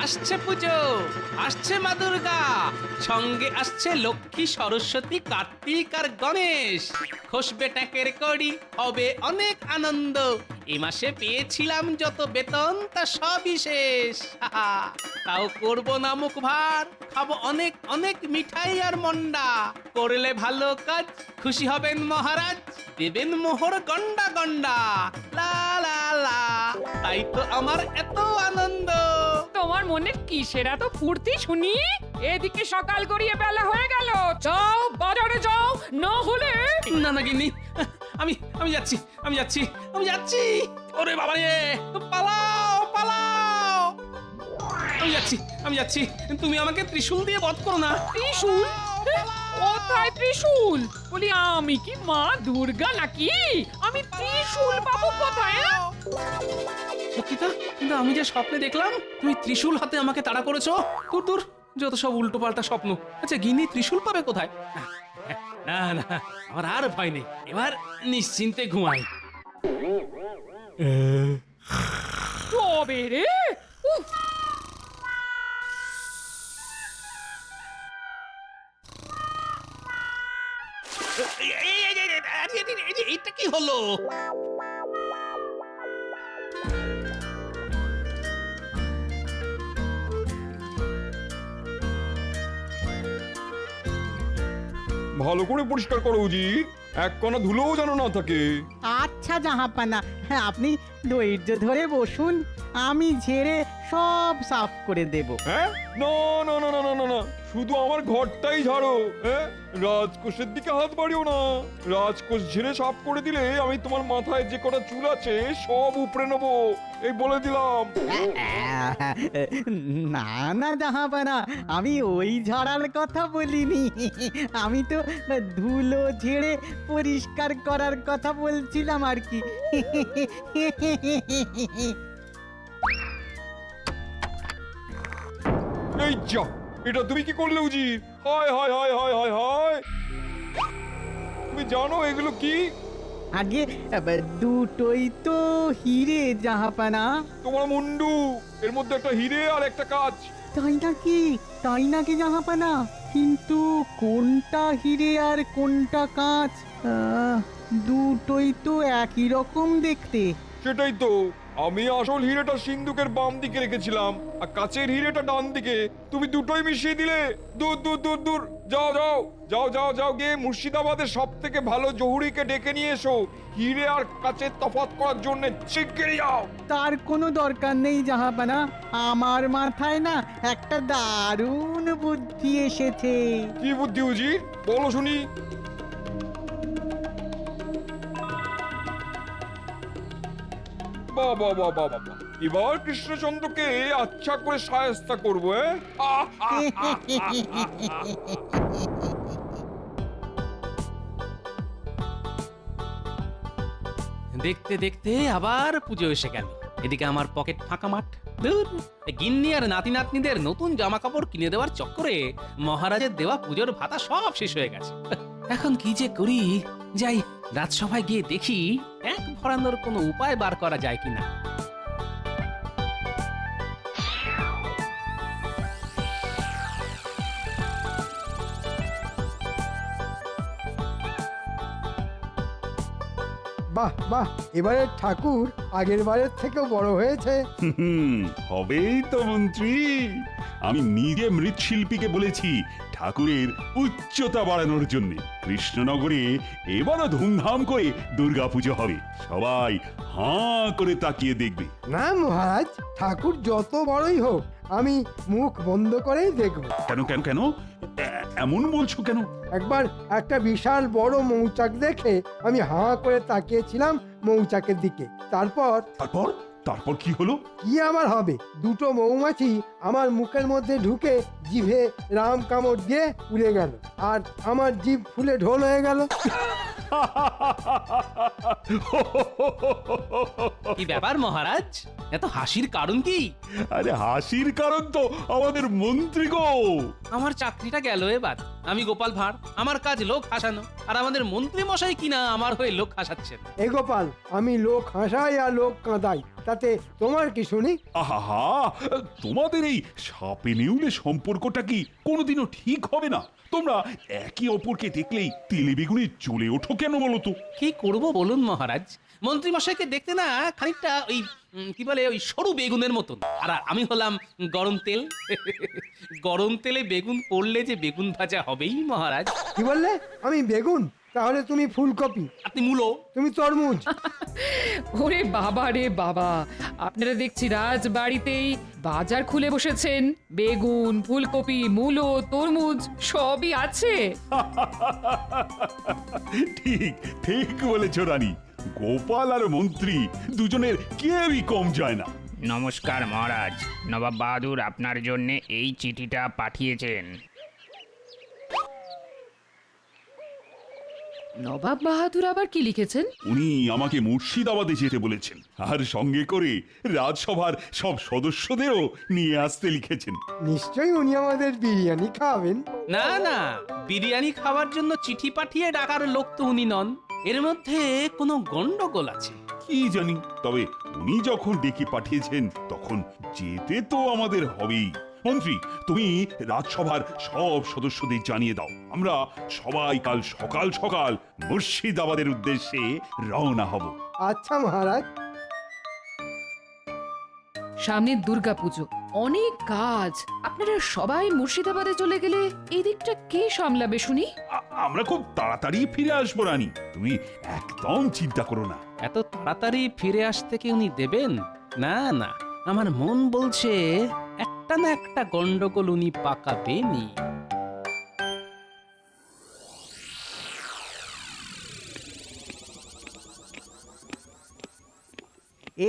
আসছে পুজো, আসছে মা দুর্গা, সঙ্গে আসছে লক্ষ্মী, সরস্বতী, কার্তিক আর গণেশ। খসবে ট্যাঁকের কড়ি, হবে অনেক আনন্দ। এ মাসে পেয়েছিলাম যত বেতন তা সবই শেষ। তাও করবো না মুখ ভার, খাবো অনেক অনেক মিঠাই আর মন্ডা। করলে ভালো কাজ, খুশি হবেন মহারাজ, দেবেন মোহর গন্ডা গন্ডা। লা লা লা, তাই তো আমার এত আনন্দ। তোমার মনে কিসের এত ফুর্তি শুনি? এদিকে সকাল গড়িয়ে বেলা হয়ে গেল, যাও বাজারে যাও, না হলে না না গিন্নি, আমি আমি যাচ্ছি, আমি যাচ্ছি, আমি যাচ্ছি। ওরে বাবা রে, পালাও পালাও। আমি যাচ্ছি, আমি যাচ্ছি। তুমি আমাকে ত্রিশূল দিয়ে বধ করো না। ত্রিশূল? কোথায় ত্রিশূল? বলি আমি কি মা দুর্গা নাকি? আমি ত্রিশূল পাবো কোথায়? সত্যি তো, কিন্তু আমি যে স্বপ্নে দেখলাম তুমি ত্রিশূল হাতে আমাকে তাড়া করেছো। দূর দূর, যত সব উল্টো পাল্টা স্বপ্ন। আচ্ছা গিন্নি ত্রিশূল পাবে কোথায়? না না, আমার আর ভয় নেই, এবার নিশ্চিন্তে ঘুমাই। তবে রে, উফ, এটা কি হলো? ভালো করে পরিষ্কার করো উজির, এক কণা ধুলোও যেন না থাকে। আচ্ছা জাহাপানা, হ্যাঁ আপনি ধৈর্য ধরে বসুন, আমি ঝেড়ে সব সাফ করে দেব। হ্যাঁ, না না না না না না না, শুধু আমার ঘরটাই ঝাড়ো। হ্যাঁ, রাজকোষের দিকে হাত বাড়িও না। রাজকোষ ঝেড়ে সাফ করে দিলে আমি তোমার মাথায় যে কটা চুল আছে সব উপড়ে নেবো, এই বলে দিলাম। না না জাহাপানা, আমি ওই ঝাড়ার কথা বলিনি, আমি তো ধুলো ঝেড়ে পরিষ্কার করার কথা বলছিলাম আর কি। এই যা, এটা তুমি কি করলে উজির? হায় হায় হায় হায় হায় হায়, তুমি জানো এগুলো কি? আগে দুটোই তো হিরে জাহাপানা। তোমার মুন্ডু, এর মধ্যে একটা হিরে আর একটা কাঁচ। তাই নাকি? তাই নাকি জাহাপানা? কিন্তু কোনটা হিরে আর কোনটা কাঁচ? দুটোই তো একই রকম দেখতে। সেটাই তো, আমি আসল হিরেটা সিন্ধুকের বাম দিকে রেখেছিলাম আর কাচের হিরেটা ডান দিকে। তুমি দুটোই মিশিয়ে দিলে। দূর দূর দূর দূর, যাও যাও যাও যাও যাও, গিয়ে মুর্শিদাবাদের সব থেকে ভালো জহুরিকে ডেকে নিয়ে এসো, হিরে আর কাচের তফাৎ করার জন্য। শিগগিরই যাও। তার কোনো দরকার নেই জাহাপানা, আমার মাথায় না একটা দারুণ বুদ্ধি এসেছে। কি বুদ্ধি উজির, বলো শুনি। বাহ বাহ বাহ বাহ বাহ, এবার কৃষ্ণচন্দ্রকে আচ্ছা করে শায়েস্তা করবো। দেখতে দেখতে আবার পুজো এসে গেল। এদিকে আমার পকেট ফাঁকা মাঠ। ধুর, গিন্নি আর নাতি নাতনিদের নতুন জামা কাপড় কিনে দেওয়ার চক্করে মহারাজের দেওয়া পুজোর ভাতা সব শেষ হয়ে গেছে। এখন কি যে করি, যাই রাজসভায় গিয়ে দেখি এক ভরানোর কোনো উপায় বার করা যায় কিনা। বাহ বাহ, এবারের ঠাকুর আগের বারের থেকেও বড় হয়েছে। হবেই তো মন্ত্রী, আমি নিজে মৃৎশিল্পীকে বলেছি ঠাকুরের উচ্চতা বাড়ানোর জন্য। কৃষ্ণনগরে এবারও ধুমধাম করে দুর্গাপুজো হবে, সবাই হাঁ করে তাকিয়ে দেখবে। না মহারাজ, ঠাকুর যত বড়ই হোক আমি মুখ বন্ধ করেই দেখব। কেন কেন কেন এমন বলছো কেন? একবার একটা বিশাল বড় মৌচাক দেখে আমি হাঁ করে তাকিয়েছিলাম মৌচাকের দিকে। তারপর তারপর তারপর কি হলো? কি আবার হবে, দুটো মৌমাছি আমার মুখের মধ্যে ঢুকে জিভে রাম কামড় দিয়ে উড়ে গেল, আর আমার জিভ ফুলে ঢোল হয়ে গেল। কি ব্যাপার মহারাজ, এত হাসির কারণ কি? আরে হাসির কারণ তো আমাদের মন্ত্রী গো। আমার চাকরিটা গেল এবার। আমি গোপাল ভাঁড়, আমার কাজ লোক হাসানো, আর আমাদের মন্ত্রী মশাই কিনা আমার হয়ে লোক হাসাচ্ছেন। এ গোপাল, আমি লোক হাসাই আর লোক কাঁদাই, তাতে তোমার কি শুনি? আহা, তোমাদের এই সাপে নেউলে সম্পর্কটা কি কোনোদিনও ঠিক হবে না? তোমরা একে অপরকে দেখলেই তেলে বেগুনে জ্বলে ওঠো কেন বলো তো? কি করব বলুন মহারাজ, মন্ত্রী মশাইকে দেখতে না খানিকটা ওই কি বলে ওই সরু বেগুনের মতন, আর আমি হলাম গরম তেল। গরম তেলে বেগুন পড়লে যে বেগুন ভাজা হবেই মহারাজ। কি বললে? আমি বেগুন? তাহলে তুমি ফুলকপি, আপনি মূলো। তুমি তরমুজ। ওরে বাবা রে বাবা, আপনারা দেখছি রাজবাড়িতেই বাজার খুলে বসেছেন। বেগুন, ফুলকপি, মূলো, তরমুজ সবই আছে। ঠিক ঠিক বলেছ রানী। গোপাল আর মন্ত্রী দুজনের কেউই কম যায় না। নমস্কার মহারাজ, নবাব বাহাদুর আপনার জন্য এই চিঠিটা পাঠিয়েছেন। নবাব বাহাদুর আবার কি লিখেছেন? উনি আমাকে মুর্শিদাবাদে যেতে বলেছেন, আর সঙ্গে করে রাজসভার সব সদস্যদেরও নিয়ে আসতে লিখেছেন। নিশ্চয়ই উনি আমাদের বিরিয়ানি খাওয়াবেন। না না, বিরিয়ানি খাওয়ার জন্য চিঠি পাঠিয়ে ডাকার লোক তো উনি নন। এর মধ্যে কোনো গন্ডগোল আছে। কি জানি, তবে উনি যখন ডেকে পাঠিয়েছেন তখন যেতে তো আমাদের হবেই। মন্ত্রী, তুমি রাজসভার সব সদস্যদের জানিয়ে দাও, আমরা সবাই কাল সকাল সকাল মুর্শিদাবাদের উদ্দেশ্যে রওনা হব। আচ্ছা মহারাজ। সামনে দুর্গাপুজো, অনেক কাজ। আপনারা সবাই মুর্শিদাবাদে চলে গেলে এই দিকটা কে সামলাবে শুনি? আমরা খুব তাড়াতাড়ি ফিরে আসবো রানী, তুমি একদম চিন্তা করো না। এত তাড়াতাড়ি ফিরে আসতে কি উনি দেবেন? না না, আমার মন বলছে একটা না একটা গন্ডগোল উনি পাকাবেনই।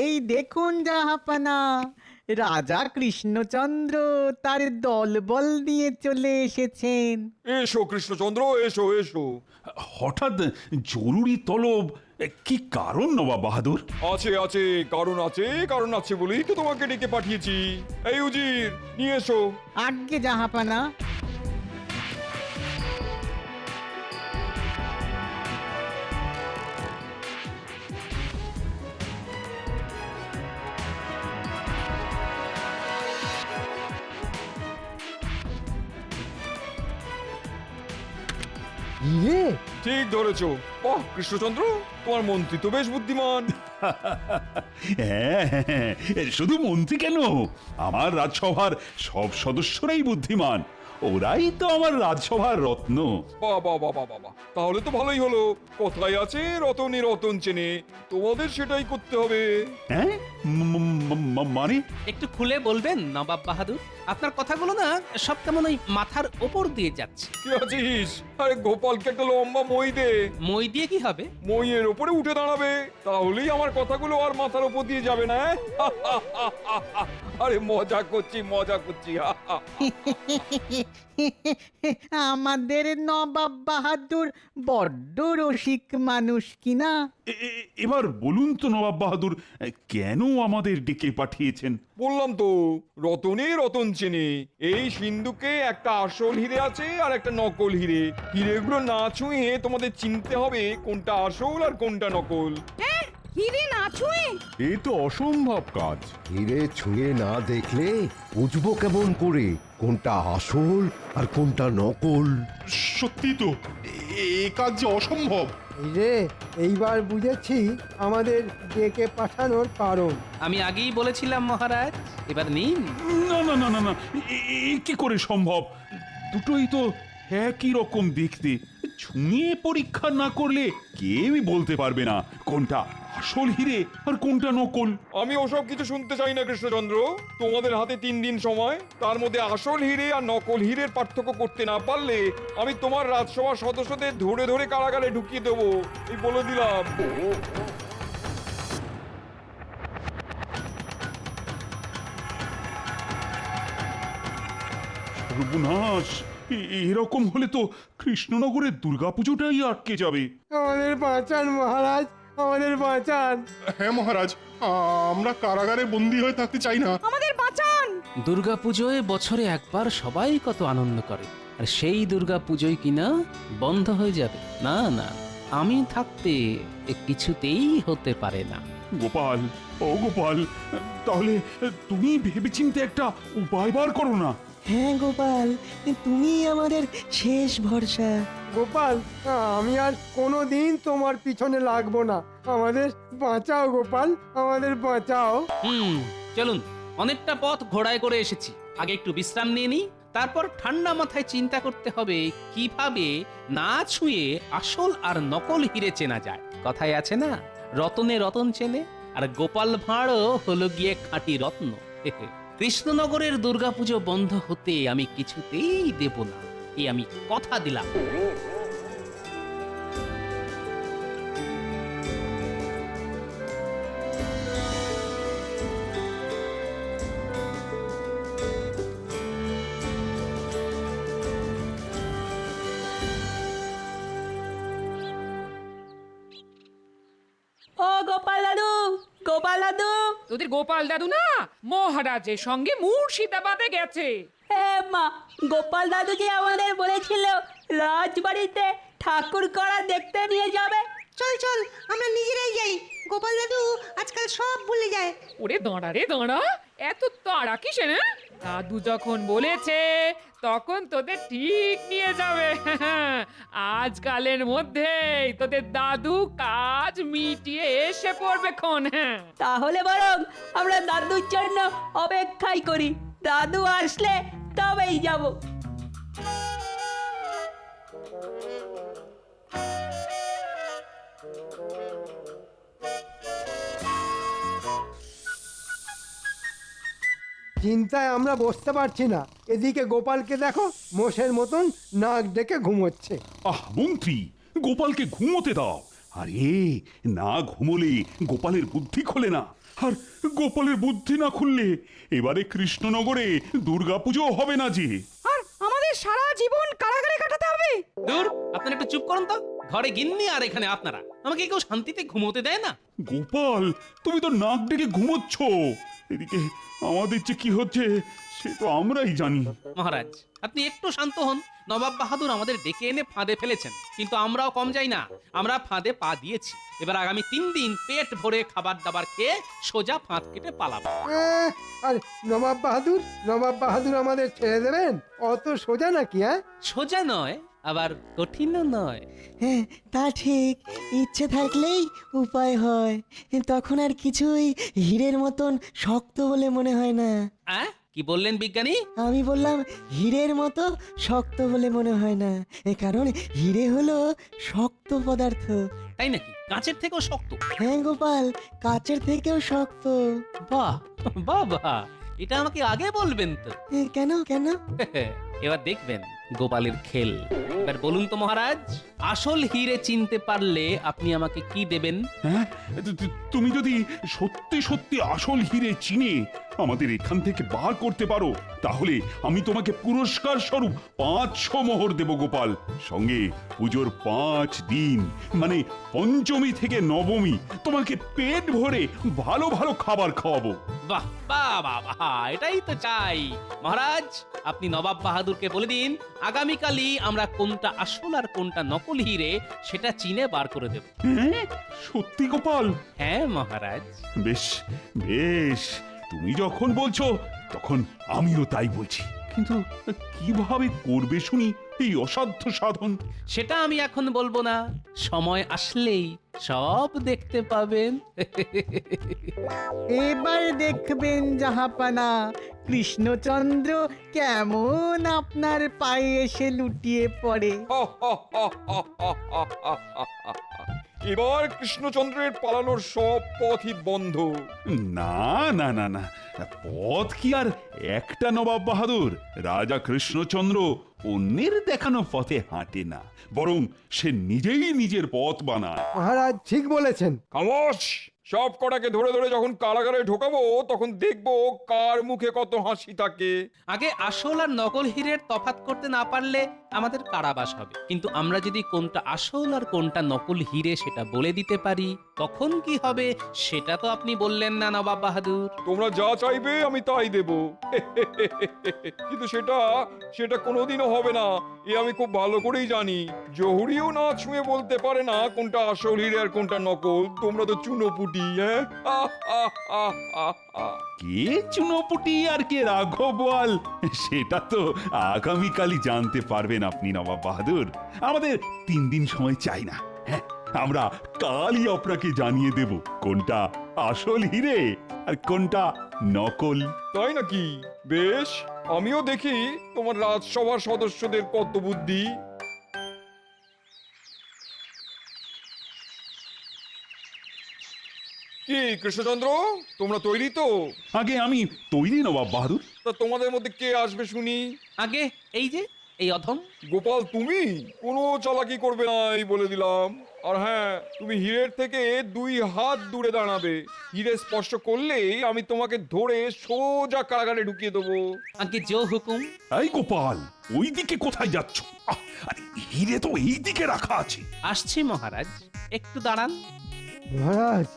এই দেখুন জাহাপানা, রাজা কৃষ্ণচন্দ্র তার দলবল নিয়ে চলে এসেছেন। এসো কৃষ্ণচন্দ্র, এসো এসো। হঠাৎ জরুরি তলব, কি কারণ নবাব বাহাদুর? আছে আছে, কারণ আছে, কারণ আছে বলেই তো তোমাকে ডেকে পাঠিয়েছি। এই উজির, নিয়ে এসো। আজ্ঞে জাহাপানা। ইয়ে, ঠিক ধরেছো। বাহ কৃষ্ণচন্দ্র, তোমার মন্ত্রী তো বেশ বুদ্ধিমান। হ্যাঁ, শুধু মন্ত্রী কেন, আমার রাজসভার সব সদস্যরাই বুদ্ধিমান। ওরাই তো আমার রাজসভার রত্ন। বাহ বাহ বাহ বাহ বাহ, তাহলে তো ভালোই হলো। কথায় আছে রতনে রতন চেনে, তোমাদের সেটাই করতে হবে। হ্যাঁ, মানে একটু খুলে বলবেন নবাব বাহাদুর? আপনার কথাগুলো না সব কেমন ওই মাথার ওপর দিয়ে যাচ্ছে। কি আছিস? আরে গোপালকে একটা লম্বা মই দে। মই দিয়ে কি হবে? মইয়ের ওপরে উঠে দাঁড়াবে, তাহলেই আমার কথাগুলো আর মাথার ওপর দিয়ে যাবে না। আরে মজা করছি, মজা করছি। আমাদের নবাব বাহাদুর বড্ড রসিক মানুষ কিনা। এবার বলুন তো নবাব বাহাদুর, কেন আমাদের ডেকে পাঠিয়েছেন? বললাম তো, রতনে রতন চেনে। এই সিন্ধুকে একটা আসল হিরে আছে আর একটা নকল হিরে। হিরেগুলো না ছুঁয়ে তোমাদের চিনতে হবে কোনটা আসল আর কোনটা নকল। হিরে না ছুঁয়ে? এ তো অসম্ভব কাজ। হিরে ছুঁয়ে না দেখলে বুঝবো কেমন করে কোনটা আসল আর কোনটা নকল? সত্যি তো, এ কাজ যে অসম্ভব। এই রে, এইবার বুঝেছি আমাদের ডেকে পাঠানোর কারণ। আমি আগেই বলেছিলাম মহারাজ, এবার নিন। না না না না না, কি করে সম্ভব? দুটোই তো একই রকম দেখতে। ছুঁয়ে পরীক্ষা না করলে কেউই বলতে পারবে না কোনটা আসল হিরে আর কোনটা নকল। আমি ওসব কিছু শুনতে চাই না কৃষ্ণচন্দ্র। তোমাদের হাতে 3 দিন সময়, তার মধ্যে আসল হিরে আর নকল হিরের পার্থক্য করতে না পারলে আমি তোমার রাজসভার সদস্যদের ধরে ধরে কারাগারে ঢুকিয়ে দেবো, এই বলে দিলাম। সর্বনাশ, এরকম হলে তো কৃষ্ণনগরের দুর্গাপুজোটাই আটকে যাবে। আমাদের বাঁচান মহারাজ, আমাদের বাঁচান। হ্যাঁ মহারাজ, আমরা কারাগারে বন্দী হয়ে থাকতে চাই না। দুর্গাপুজোয় বছরে একবার সবাই কত আনন্দ করে, আর সেই দুর্গাপুজোয় কিনা বন্ধ হয়ে যাবে? না না, আমি থাকতে এ কিছুতেই হতে পারে না। গোপাল, ও গোপাল, তাহলে তুমি ভেবেচিন্তে একটা উপায় বার করো না। হ্যাঁ গোপাল, তুমি আমাদের শেষ ভরসা। গোপাল, আমি আর কোনোদিন তোমার পিছনে লাগবো না। আমাদের বাঁচাও গোপাল, আমাদের বাঁচাও। চলুন, অনেকটা পথ ঘোড়ায় করে এসেছি, আগে একটু বিশ্রাম নিয়ে নিই, তারপর ঠান্ডা মাথায় চিন্তা করতে হবে কিভাবে না ছুঁয়ে আসল আর নকল হিরে চেনা যায়। কথায় আছে না, রতনে রতন চেনে, আর গোপাল ভাঁড়ও হলো গিয়ে খাঁটি রত্ন। কৃষ্ণনগরের দুর্গাপুজো বন্ধ হতে আমি কিছুতেই দেব না, এ আমি কথা দিলাম। ও গোপাল দাদু, গোপাল দাদু। তোদের গোপাল দাদু না মহারাজের সঙ্গে মুর্শিদাবাদে গেছে। হ্যাঁ মা, গোপাল দাদু যে আমাদের বলেছিল রাজবাড়িতে ঠাকুর করা দেখতে নিয়ে যাবে। চল চল, আমরা নিজেরাই যাই। গোপাল দাদু আজকাল সব ভুলে যায়। ওরে দাঁড়া রে দাঁড়া, এত তাড়া কিসে না? দাদু যখন বলেছে তখন তোদের ঠিক নিয়ে যাবে। আজকালের মধ্যেই তোদের দাদু কাজ মিটিয়ে এসে পড়বে খন। হ্যাঁ, তাহলে বরং আমরা দাদুর জন্য অপেক্ষাই করি, দাদু আসলে তবেই যাব। চিন্তায় আমরা বসতে পারছি না। এদিকে গোপালকে দেখো, মোষের মতন নাক ডেকে ঘুমোচ্ছে। মন্ত্রী, গোপালকে ঘুমোতে দাও। আরে না ঘুমোলে গোপালের বুদ্ধি খোলে না, আর গোপালের বুদ্ধি না খুললে এবারে কৃষ্ণনগরে দুর্গাপুজো হবে না যে। আর আমাদের সারা জীবন কারাগারে কাটাতে হবে। দূর, আপনারা একটু চুপ করুন তো। ঘরে গিন্নি আর এখানে আপনারা, আমাকে কেউ শান্তিতে ঘুমোতে দেয় না। গোপাল, তুমি তো নাক ডেকে ঘুমোচ্ছ, এদিকে আমাদের যে কি হচ্ছে সে তো আমরাই জানি। মহারাজ, আপনি একটু শান্ত হন। নবাব বাহাদুর আমাদের ডেকে এনে ফাঁদে ফেলেছেন, কিন্তু আমরাও কম যাই না, আমরা ফাঁদে পা দিয়েছি। এবার আগামী 3 দিন পেট ভরে খাবার দাবার খেয়ে সোজা ফাঁদ কেটে পালাবো। আর নবাব বাহাদুর আমাদের ছেড়ে দেবেন? অত সোজা নাকি? সোজা নয়, আবার কঠিনও নয়। হ্যাঁ, তা ঠিক। ইচ্ছে থাকলেই উপায় হয়, তখন আর কিছুই হীরের মতন শক্ত বলে মনে হয় না। কি বললেন বিজ্ঞানী? আমি বললাম হীরের মতো শক্ত বলে মনে হয় না, কারণ হীরে হলো শক্ত পদার্থ। তাই নাকি? কাঁচের থেকেও শক্ত? হ্যাঁ গোপাল, কাচের থেকেও শক্ত। বাহ বাহ বাহ, এটা আমাকে আগে বলবেন তো। কেন কেন? এবার দেখবেন গোপালের খেল। এবার বলুন তো মহারাজ, আসল হিরে চিনতে পারলে আপনি আমাকে কি দেবেন? হ্যাঁ, তুমি যদি সত্যি সত্যি আসল হিরে চিনে আমাদের এখান থেকে বার করতে পারো, তাহলে আমি তোমাকে পুরস্কার স্বরূপ 500 মোহর দেব গোপাল। সঙ্গে পুজোর 5 দিন মানে পঞ্চমী থেকে নবমী তোমাকে পেট ভরে ভালো ভালো খাবার খাওয়াবো। বাহ বাহ বাহ বাহ, এটাই তো চাই। মহারাজ, আপনি নবাব বাহাদুরকে বলে দিন আগামীকালই আমরা কোনটা আসল আর কোনটা নকল হিরে সেটা চিনে বার করে দেব। সত্যি গোপাল? হ্যাঁ মহারাজ। বেশ বেশ, তুমি যখন বলছো তখন আমিও তাই বলছি, কিন্তু কিভাবে করবে শুনি এই অসাধ্য সাধন? সেটা আমি এখন বলবো না, সময় আসলেই সব দেখতে পাবেন। এবার দেখবেন জাহাপানা, কৃষ্ণচন্দ্র কেমন আপনার পায়ে এসে লুটিয়ে পড়ে। এবার কৃষ্ণচন্দ্রের পালানোর সব পথই বন্ধ। না না না না, পথ কি আর একটা নবাব বাহাদুর? রাজা কৃষ্ণচন্দ্র অন্যের দেখানো পথে হাঁটে না, বরং সে নিজেই নিজের পথ বানায়। মহারাজ ঠিক বলেছেন। খামোশ! সব কটাকে ধরে ধরে যখন কারাগারে ঢোকাবো তখন দেখবো কার মুখে কত হাসি থাকে। আগে আসল আর নকল হীরের তফাৎ করতে না পারলে আমাদের কারাবাস হবে, কিন্তু আমরা যদি কোনটা আসল আর কোনটা নকল হীরে সেটা বলে দিতে পারি তখন কি হবে সেটা তো আপনি বললেন না নবাব বাহাদুর। তোমরা যা চাইবে আমি তাই দেব। কিন্তু সেটা কোনোদিনও হবে না, এ আমি খুব ভালো করেই জানি। জহুরিও না ছুঁয়ে বলতে পারে না কোনটা আসল হিরে আর কোনটা নকল। তোমরা তো চুনোপুটি। হ্যাঁ, কে চুনোপুটি আর কে রাঘব বল, সেটা তো আগামীকালই জানতে পারবেন আপনি নবাব বাহাদুর। আমাদের 3 দিন সময় চাই না। হ্যাঁ, আমরা কালই আপনাকে জানিয়ে দেব কোনটা আসল হিরে আর কোনটা নকল। তাই নাকি? বেশ, আমিও দেখি তোমার রাজসভার সদস্যদের কত বুদ্ধি। কি কৃষ্ণচন্দ্র, তোমরা তৈরি তো? আগে আমি তৈরি নবাব বাহাদুর। তা তোমাদের মধ্যে কে আসবে শুনি? আগে এই যে এই অধম। গোপাল, তুমি কোনো চালাকি করবে না এই বলে দিলাম। আর হ্যাঁ, তুমি হীরের থেকে 2 হাত দূরে দাঁড়াবে। হীরে স্পর্শ করলেই আমি তোমাকে ধরে সোজা কারাগারে ঢুকিয়ে দেবো। আগে জো হুকুম। এই গোপাল, ওই দিকে কোথায় যাচ্ছ? আরে হিরে তো এই দিকে রাখা আছে। আসছি মহারাজ, একটু দাঁড়ান। মহারাজ,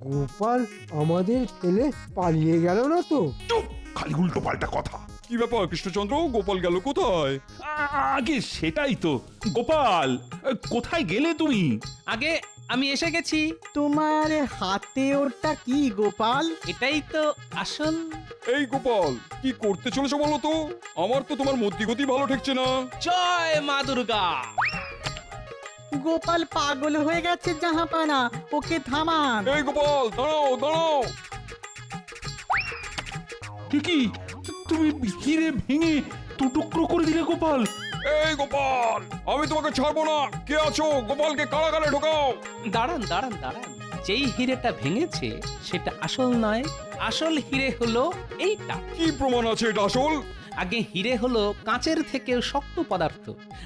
গোপাল আমাদের ফেলে পালিয়ে গেল না তো? চুপ, খালি উল্টো পাল্টা কথা। কি ব্যাপার কৃষ্ণচন্দ্র, গোপাল গেল কোথায়? আগে সেটাই তো। গোপাল, কোথায় গেলে তুমি? আগে আমি এসে গেছি। তোমার হাতে ওটা কি গোপাল? এটাই তো আসল। এই গোপাল, কি করতে চলেছো বলো তো? আমার তো তোমার মতিগতি ভালো ঠেকছে না। জয় মা দুর্গা। গোপাল পাগল হয়ে গেছে জাহাপানা, ওকে থামান। এই গোপাল, দাঁড়াও দাঁড়াও। কি তুমি হিরে ভেঙে 2 টুকরো করে দিলে গোপাল? এই গোপাল, আমি তোমাকে ছাড়বো না। কে আছো? গোপালকে কারাগারে ঢোকাও। দাঁড়ান দাঁড়ান দাঁড়ান, যেই হিরেটা ভেঙেছে সেটা আসল নয়। আসল হিরে হলো এইটা। কি প্রমাণ আছে এটা আসল? আগে হিরে হলো কাঁচের থেকেও শক্ত পদার্থ।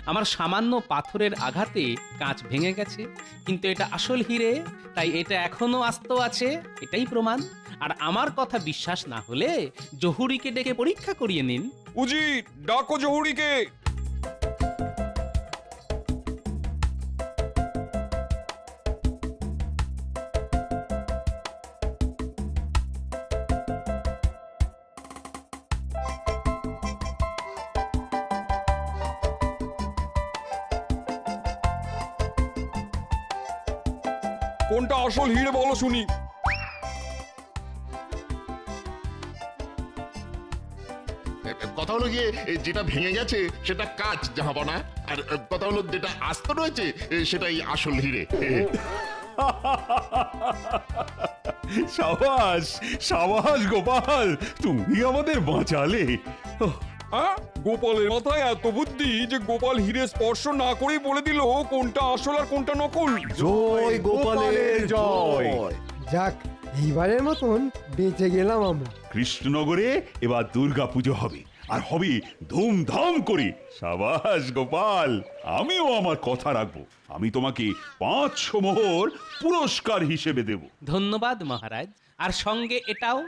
আমার সামান্য পাথরের আঘাতে কাঁচ ভেঙে গেছে, কিন্তু এটা আসল হিরে, তাই এটা এখনো আস্ত আছে। এটাই প্রমাণ। আর আমার কথা বিশ্বাস না হলে জহুরিকে ডেকে পরীক্ষা করিয়ে নিন। উজির, ডাকো জহুরিকে। কোনটা আসল হিরে বলো শুনি। কথা হলো গিয়ে যেটা ভেঙে গেছে সেটা কাঁচ জাহাপনা, আর কথা হলো যেটা আস্ত রয়েছে সেটাই আসল হিরে। সাবাস সাবাস গোপাল, তুমি আমাদের বাঁচালে। হ্যাঁ, গোপালের মাথায় এত বুদ্ধি যে গোপাল হিরে স্পর্শ না করেই বলে দিল কোনটা আসল আর কোনটা নকল। জয় গোপালের জয়। যাক, এইবারের মতন বেঁচে গেলাম আমরা। কৃষ্ণনগরে এবার দুর্গা পুজো হবে, আর হবে ধুমধাম করে। সাবাস গোপাল, আমিও আমার কথা রাখবো। আমি তোমাকে 500 মোহর পুরস্কার হিসেবে দেব। ধন্যবাদ মহারাজ। আর সঙ্গে এটাও।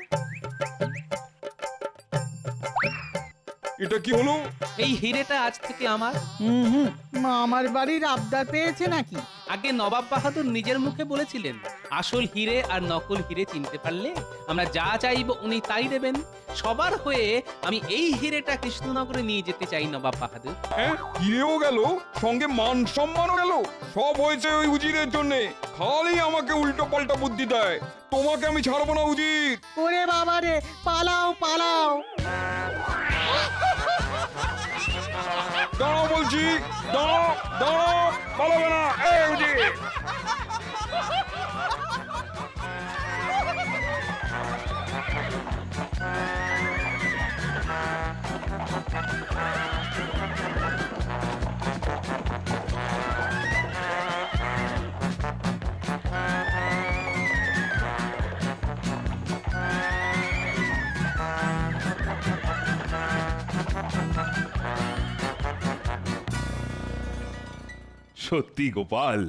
এটা কি হলো? এই হিরেটা আজ থেকে আমার। আমার বাড়ির আবদার পেয়েছে নাকি? আগে নবাব বাহাদুর নিজের মুখে বলেছিলেন আসল হিরে আর নকল হিরে চিনতে পারলে আমরা যা চাইবো উনি তাই দেবেন। সবার হয়ে আমি এই হিরেটা কৃষ্ণনগরে নিয়ে যেতে চাই নবাব বাহাদুর। হ্যাঁ, হিরেও গেল, সঙ্গে মান সম্মানও গেল। সব হয়েছে ওই উজিরের জন্য। খালি আমাকে উল্টো পাল্টা বুদ্ধি দেয়। তোমাকে আমি ছাড়বো না উজির। ওরে বাবারে, পালাও পালাও। দাঁড়াও বলছি, দাঁড়াও দাঁড়াও, পালাবে না। এই উজির, সত্যি গোপাল,